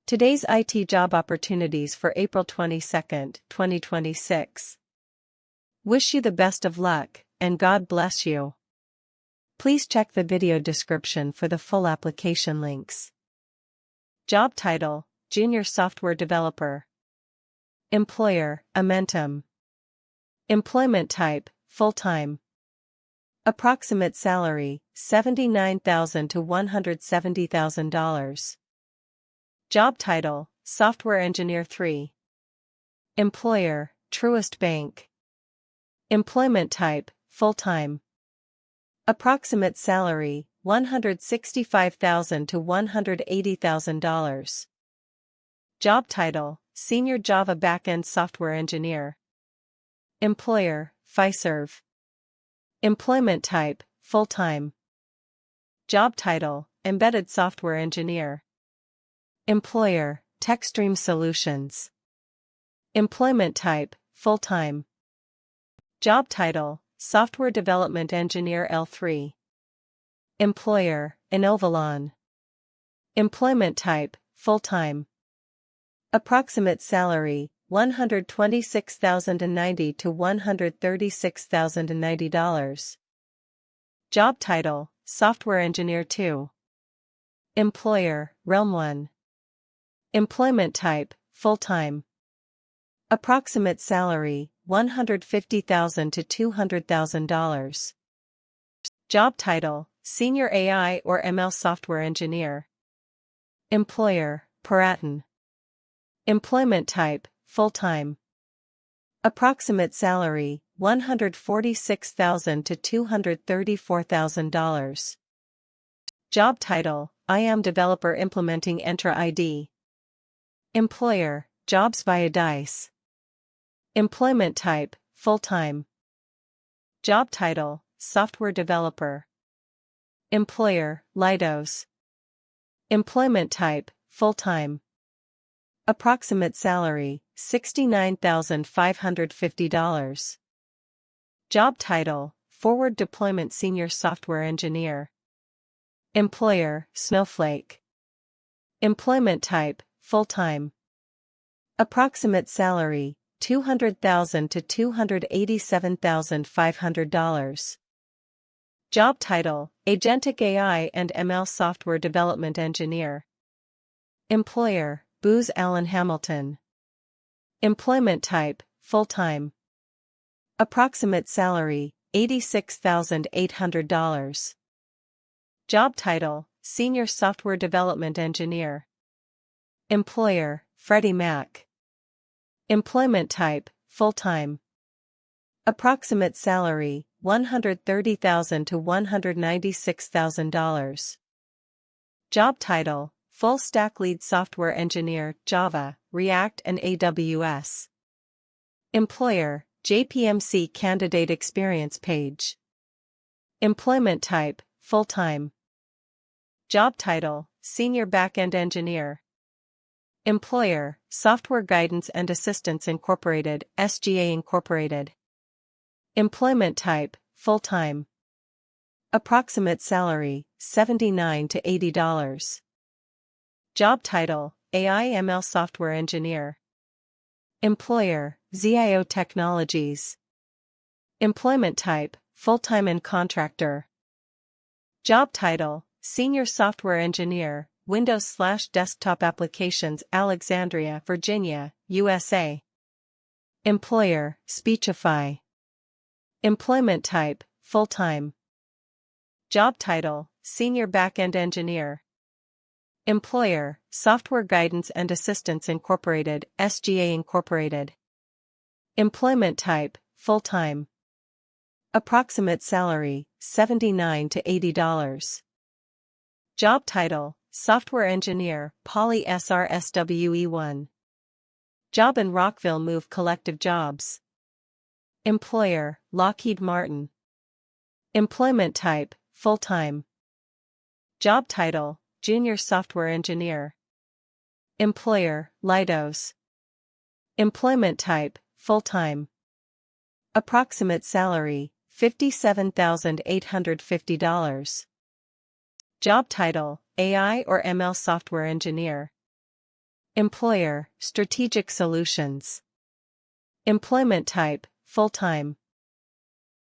Today's IT job opportunities for April 22, 2026. Wish you the best of luck, and God bless you. Please check the video description for the full application links. Job title: Junior Software Developer. Employer: Amentum. Employment type: full-time. Approximate salary: $79,000 to $170,000. Job title: Software Engineer 3. Employer: Truist Bank. Employment type: full-time. Approximate salary: $165,000 to $180,000. Job title: Senior Java Backend Software Engineer. Employer: Fiserv. Employment type: full-time. Job title: Embedded Software Engineer. Employer: TechStream Solutions. Employment type: full-time. Job title: Software Development Engineer L3. Employer: Inovalon. Employment type: full-time. Approximate salary: $126,090 to $136,090. Job title: Software Engineer 2. Employer: Realm 1. Employment type: full-time. Approximate salary: $150,000 to $200,000. Job title: Senior AI or ML Software Engineer. Employer: Paraton. Employment type: full-time. Approximate salary: $146,000 to $234,000. Job title: IAM Developer Implementing Entra ID. Employer: Jobs via Dice. Employment type: full-time. Job title: Software Developer. Employer: Leidos. Employment type: full-time. Approximate salary: $69,550. Job title: Forward Deployment Senior Software Engineer. Employer: Snowflake. Employment type: full-time. Approximate salary: $200,000 to $287,500. Job title: Agentic AI and ML Software Development Engineer. Employer: Booz Allen Hamilton. Employment type: full-time. Approximate salary: $86,800. Job title: Senior Software Development Engineer. Employer: Freddie Mac. Employment type: full-time. Approximate salary: $130,000 to $196,000. Job title: Full Stack Lead Software Engineer, Java, React and AWS. Employer: JPMC Candidate Experience Page. Employment type: full-time. Job title: Senior Backend Engineer. Employer: Software Guidance and Assistance Incorporated, SGA Incorporated. Employment type: full-time. Approximate salary: $79 to $80. Job title: AI ML Software Engineer. Employer: ZIO Technologies. Employment type: full-time and contractor. Job title: Senior Software Engineer, Windows/Desktop Applications, Alexandria, Virginia, USA. Employer: Speechify. Employment type: full-time. Job title: Senior Backend Engineer. Employer: Software Guidance and Assistance Incorporated, SGA Incorporated. Employment type: full-time. Approximate salary: $79 to $80. Job title: Software Engineer, Poly SRSWE1. Job in Rockville Move Collective Jobs. Employer: Lockheed Martin. Employment type: full-time. Job title: Junior Software Engineer. Employer: Leidos. Employment type: full-time. Approximate salary: $57,850. Job title: AI or ML Software Engineer. Employer, strategic solutions. Employment type, full-time.